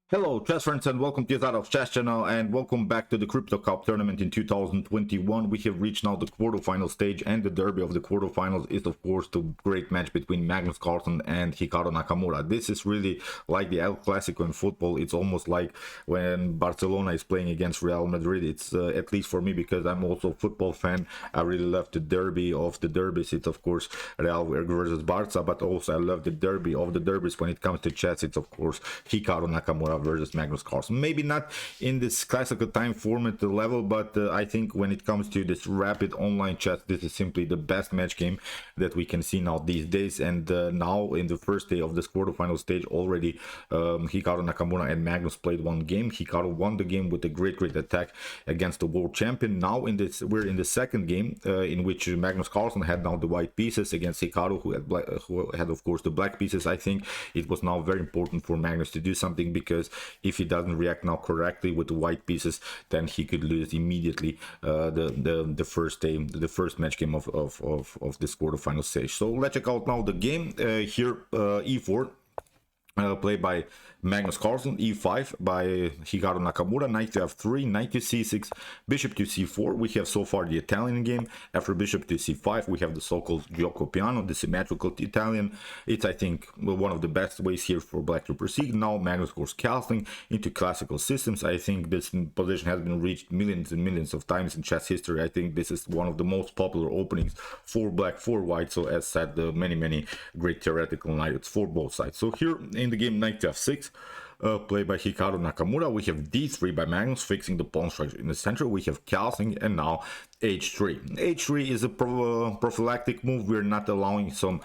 Hello chess friends and welcome to Qxh6 Chess channel and welcome back to the Crypto Cup tournament in 2021. We have reached now the quarterfinal stage, and the derby of the quarterfinals is of course the great match between Magnus Carlsen and Hikaru Nakamura. This is really like the El Clásico in football. It's almost like when Barcelona is playing against Real Madrid. It's at least for me, because I'm also a football fan. I really love the derby of the derbies. It's of course Real versus Barca, but also I love the derby of the derbies when it comes to chess. It's of course Hikaru Nakamura versus Magnus Carlsen. Maybe not in this classical time format level, but I think when it comes to this rapid online chess, this is simply the best match game that we can see now these days. And now in the first day of this quarterfinal stage already, Hikaru Nakamura and Magnus played one game. Hikaru won the game with a great attack against the world champion. Now we're in the second game, in which Magnus Carlsen had now the white pieces against Hikaru, who had of course the black pieces. I think it was now very important for Magnus to do something, because if he doesn't react now correctly with the white pieces, then he could lose immediately the first match game of this quarterfinal stage. So let's check out now the game. Here e4 played by Magnus Carlsen, e5 by Hikaru Nakamura, knight to f3, knight to c6, bishop to c4. We have so far the Italian game. After bishop to c5, we have the so-called gioco piano, the symmetrical Italian. It's, I think, one of the best ways here for black to proceed. Now Magnus goes castling into classical systems. I think this position has been reached millions and millions of times in chess history. I think this is one of the most popular openings for black, for white. So as said, many great theoretical knights for both sides. So here in the game, knight to f6, played by Hikaru Nakamura. We have d3 by Magnus, fixing the pawn structure in the center. We have castling, and now h3. h3 is a prophylactic move. We're not allowing some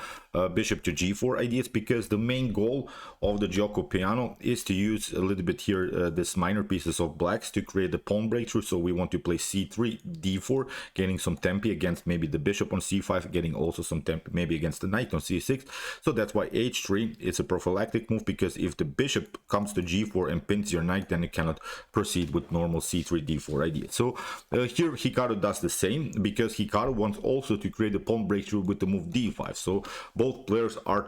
bishop to g4 ideas, because the main goal of the gioco piano is to use a little bit here this minor pieces of blacks to create the pawn breakthrough. So we want to play c3, d4, getting some tempi against maybe the bishop on c5, getting also some tempi maybe against the knight on c6. So that's why h3 is a prophylactic move, because if the bishop comes to g4 and pins your knight, then you cannot proceed with normal c3, d4 ideas. So here Hikaru does the same, because Hikaru wants also to create a pawn breakthrough with the move d5. So both players are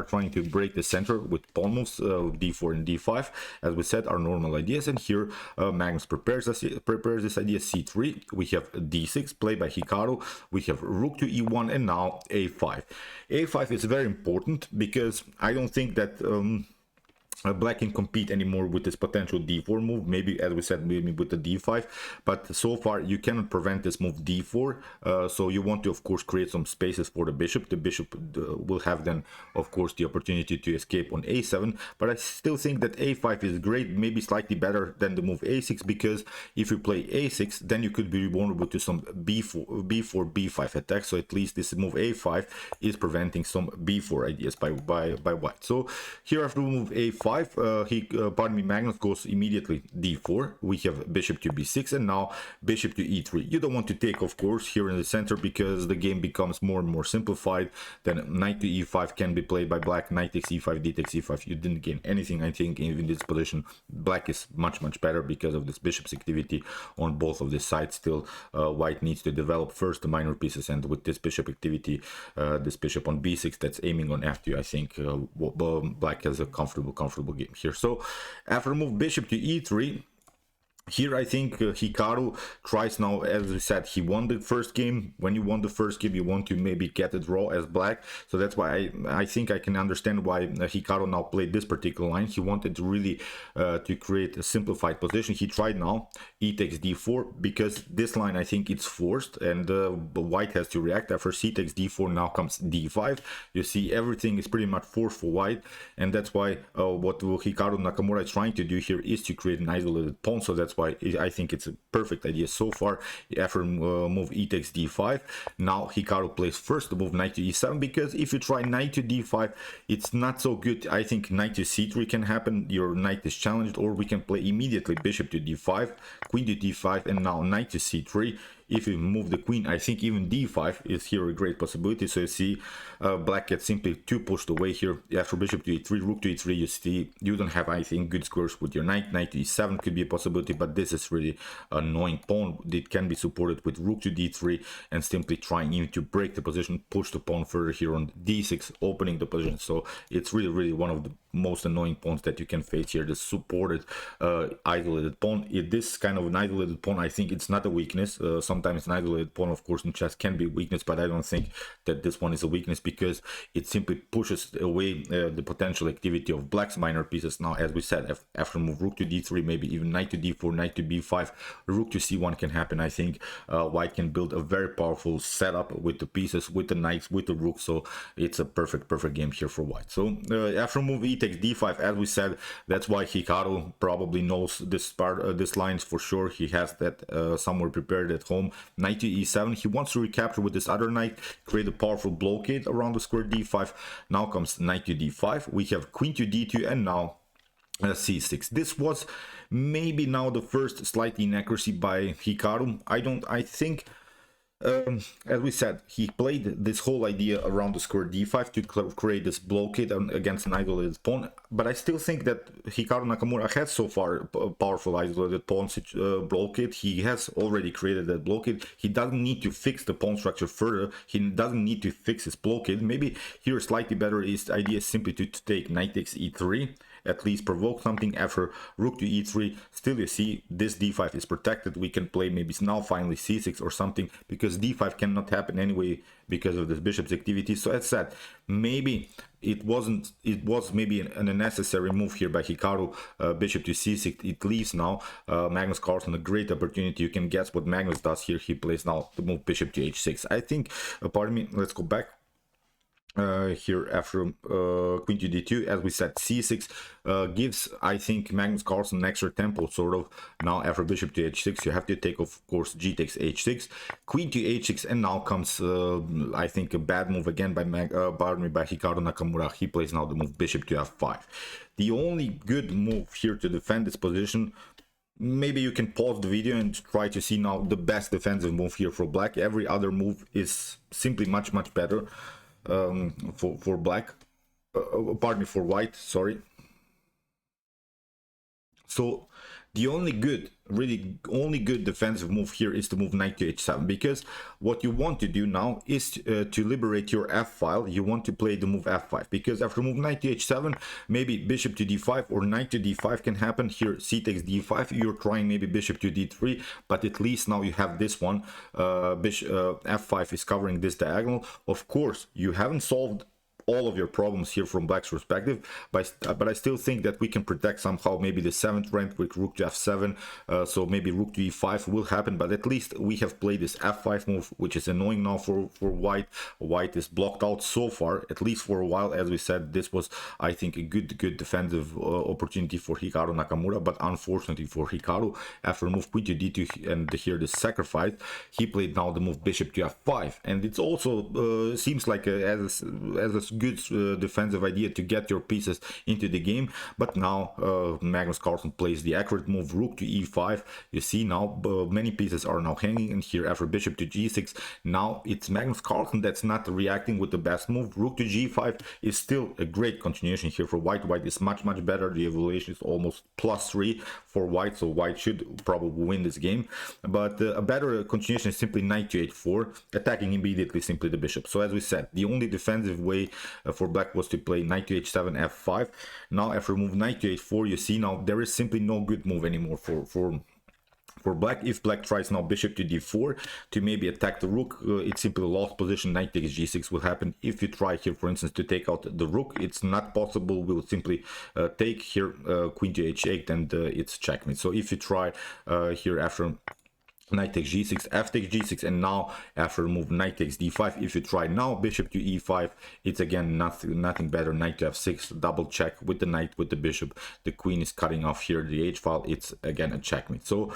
trying to break the center with pawn moves, d4 and d5, as we said, are normal ideas. And here Magnus prepares this idea, c3. We have d6 played by Hikaru. We have rook to e1, and now a5. a5 is very important, because I don't think that black can compete anymore with this potential d4 move. Maybe, as we said, maybe with the d5, but so far you cannot prevent this move d4. So you want to of course create some spaces for the bishop. The bishop will have then of course the opportunity to escape on a7, but I still think that a5 is great, maybe slightly better than the move a6, because if you play a6, then you could be vulnerable to some b4 b5 attacks. So at least this move a5 is preventing some b4 ideas by white. So here after move a5, Magnus goes immediately d4. We have bishop to b6, and now bishop to e3. You don't want to take, of course, here in the center, because the game becomes more and more simplified. Then knight to e5 can be played by black. Knight takes e5, d takes e5. You didn't gain anything. I think in this position black is much better because of this bishop's activity on both of the sides. Still white needs to develop first the minor pieces, and with this bishop activity, this bishop on b6 that's aiming on f2, I think black has a comfortable game here. So after move bishop to e3, here I think Hikaru tries now, as we said, he won the first game. When you won the first game, you want to maybe get a draw as black. So that's why I think I can understand why Hikaru now played this particular line. He wanted to really to create a simplified position. He tried now e takes d4, because this line I think it's forced, and white has to react. After c takes d4, now comes d5. You see everything is pretty much forced for white, and that's why what Hikaru Nakamura is trying to do here is to create an isolated pawn. So that's why I think it's a perfect idea so far. After move e takes d5, now Hikaru plays first the move knight to e7, because if you try knight to d5, it's not so good. I think knight to c3 can happen. Your knight is challenged, or we can play immediately bishop to d5, queen to d5, and now knight to c3. If you move the queen, I think even d5 is here a great possibility. So you see black gets simply too pushed away here. After bishop to e3, rook to e3, you see you don't have, I think, good squares with your knight. Knight to e7 could be a possibility, but this is really annoying pawn. It can be supported with rook to d3 and simply trying even to break the position, push the pawn further here on d6, opening the position. So it's really one of the most annoying pawns that you can face here, the supported isolated pawn. This kind of an isolated pawn, I think it's not a weakness. Sometimes an isolated pawn, of course, in chess can be a weakness, but I don't think that this one is a weakness, because it simply pushes away the potential activity of black's minor pieces. Now, as we said, after move rook to d3, maybe even knight to d4, knight to b5, rook to c1 can happen. I think white can build a very powerful setup with the pieces, with the knights, with the rook, so it's a perfect game here for white. So after move e takes d5, as we said, that's why Hikaru probably knows this part, this lines for sure. He has that somewhere prepared at home. Knight to e7, he wants to recapture with this other knight, create a powerful blockade around the square d5. Now comes knight to d5, we have queen to d2, and now c6. This was maybe now the first slight inaccuracy by Hikaru. I think as we said, he played this whole idea around the square d5 to create this blockade against an isolated pawn, but I still think that Hikaru Nakamura has so far a powerful isolated pawn blockade. He has already created that blockade. He doesn't need to fix the pawn structure further. He doesn't need to fix his blockade. Maybe here slightly better is idea simply to take knight takes e3, at least provoke something after rook to e3. Still, you see, this d5 is protected. We can play maybe now finally c6 or something, because d5 cannot happen anyway because of this bishop's activity. So as said, maybe it was maybe an unnecessary move here by Hikaru. Bishop to c6, it leaves now Magnus Carlsen a great opportunity. You can guess what Magnus does here. He plays now the move bishop to h6. I think, pardon me, let's go back. Here after queen to d2, as we said, c6 gives, I think, Magnus Carlsen an extra tempo, sort of. Now after bishop to h6, you have to take, of course, g takes h6, queen to h6, and now comes I think a bad move again by Hikaru Nakamura. He plays now the move bishop to f5. The only good move here to defend this position, maybe you can pause the video and try to see now the best defensive move here for black. Every other move is simply much better for black, pardon me, for white, sorry. So the only good, really only good defensive move here is to move knight to h7, because what you want to do now is to liberate your f file. You want to play the move f5, because after move knight to h7, maybe bishop to d5 or knight to d5 can happen. Here c takes d5, you're trying maybe bishop to d3, but at least now you have this one. F5 is covering this diagonal. Of course, you haven't solved all of your problems here from black's perspective, but I still think that we can protect somehow maybe the 7th rank with rook to f7, so maybe rook to e5 will happen, but at least we have played this f5 move, which is annoying now for white. White is blocked out so far, at least for a while. As we said, this was, I think, a good defensive opportunity for Hikaru Nakamura, but unfortunately for Hikaru, after move queen to d2 and here the sacrifice, he played now the move bishop to f5, and it's also seems like as a good defensive idea to get your pieces into the game. But now Magnus Carlsen plays the accurate move rook to e5. You see now many pieces are now hanging, and here after bishop to g6, now it's Magnus Carlsen that's not reacting with the best move. Rook to g5 is still a great continuation here for white. White is much better. The evaluation is almost +3 for white, so white should probably win this game. But a better continuation is simply knight to h4, attacking immediately simply the bishop. So as we said, the only defensive way for black was to play knight to h7 f5. Now after move knight to h4, you see now there is simply no good move anymore for black. If black tries now bishop to d4 to maybe attack the rook, it's simply a lost position. Knight takes g6 will happen. If you try here, for instance, to take out the rook, it's not possible. We'll simply take here queen to h8, and it's checkmate. So if you try here after knight takes g6, f takes g6, and now after move knight takes d5, if you try now bishop to e5, it's again nothing better. Knight to f6, double check with the knight, with the bishop. The queen is cutting off here the h file. It's again a checkmate. So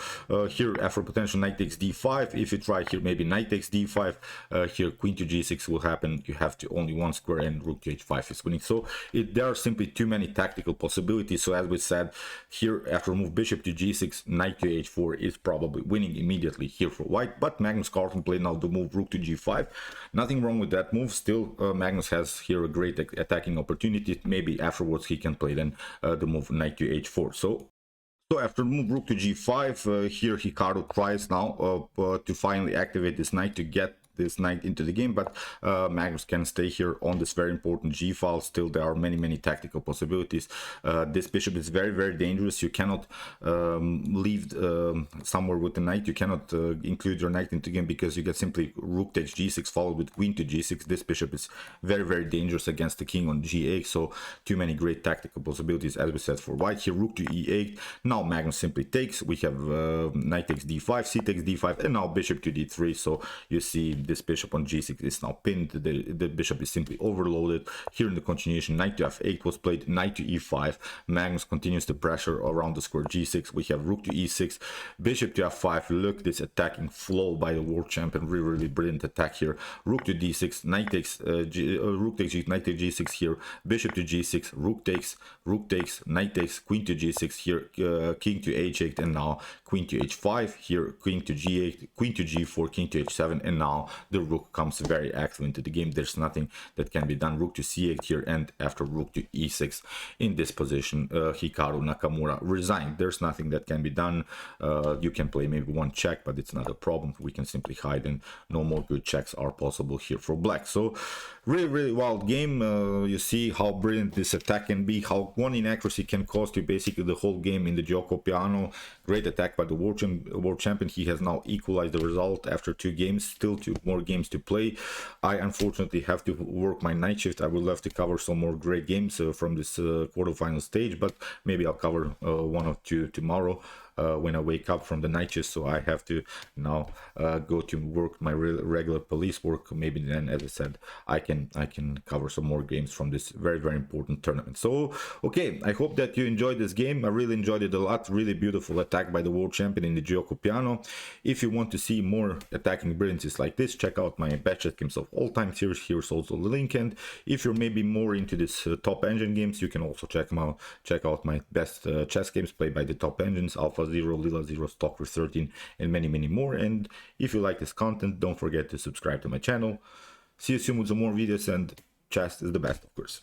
here after potential knight takes d5, if you try here maybe knight takes d5, here queen to g6 will happen. You have to only one square, and rook to h5 is winning. So there are simply too many tactical possibilities. So as we said, here after move bishop to g6, knight to h4 is probably winning immediately here for white. But Magnus Carlsen played now the move rook to g5. Nothing wrong with that move. Still Magnus has here a great attacking opportunity. Maybe afterwards he can play then the move knight to h4. So after move rook to g5, here Hikaru tries now to finally activate this knight to get this knight into the game, but Magnus can stay here on this very important g file. Still, there are many tactical possibilities. This bishop is very dangerous. You cannot leave somewhere with the knight. You cannot include your knight into the game, because you get simply rook takes g6 followed with queen to g6. This bishop is very dangerous against the king on g8, so too many great tactical possibilities, as we said, for white here. Rook to e8. Now Magnus simply takes. We have knight takes d5, c takes d5, and now bishop to d3. So you see this bishop on g6 is now pinned. The bishop is simply overloaded. Here in the continuation, knight to f8 was played, knight to e5. Magnus continues the pressure around the square g6. We have rook to e6, bishop to f5. Look, this attacking flow by the world champion, really brilliant attack here. Rook to d6, knight takes rook takes g, knight takes g6 here, bishop to g6, rook takes, knight takes, queen to g6 here, king to h8, and now queen to h5 here, queen to g8, queen to g4, king to h7, and now the rook comes very active into the game. There's nothing that can be done. Rook to c8 here, and after rook to e6 in this position, Hikaru Nakamura resigned. There's nothing that can be done. You can play maybe one check, but it's not a problem. We can simply hide, and no more good checks are possible here for black. So really wild game. You see how brilliant this attack can be, how one inaccuracy can cost you basically the whole game in the gioco piano. Great attack by the world champion. He has now equalized the result after 2 games. Still 2 more games to play. I unfortunately have to work my night shift. I would love to cover some more great games from this quarterfinal stage, but maybe I'll cover 1 or 2 tomorrow when I wake up from the night shift. So I have to now go to work my regular police work. Maybe then, as I said, I can cover some more games from this very important tournament. So okay, I hope that you enjoyed this game. I really enjoyed it a lot. Really beautiful attack by the world champion in the gioco piano. If you want to see more attacking brilliances like this, check out my best chess games of all time series. Here's also the link. And if you're maybe more into this top engine games, you can also check out my best chess games played by the top engines: Alpha 0, Lila 0, Stalker 13, and many more. And if you like this content, don't forget to subscribe to my channel. See you soon with some more videos, and chess is the best, of course.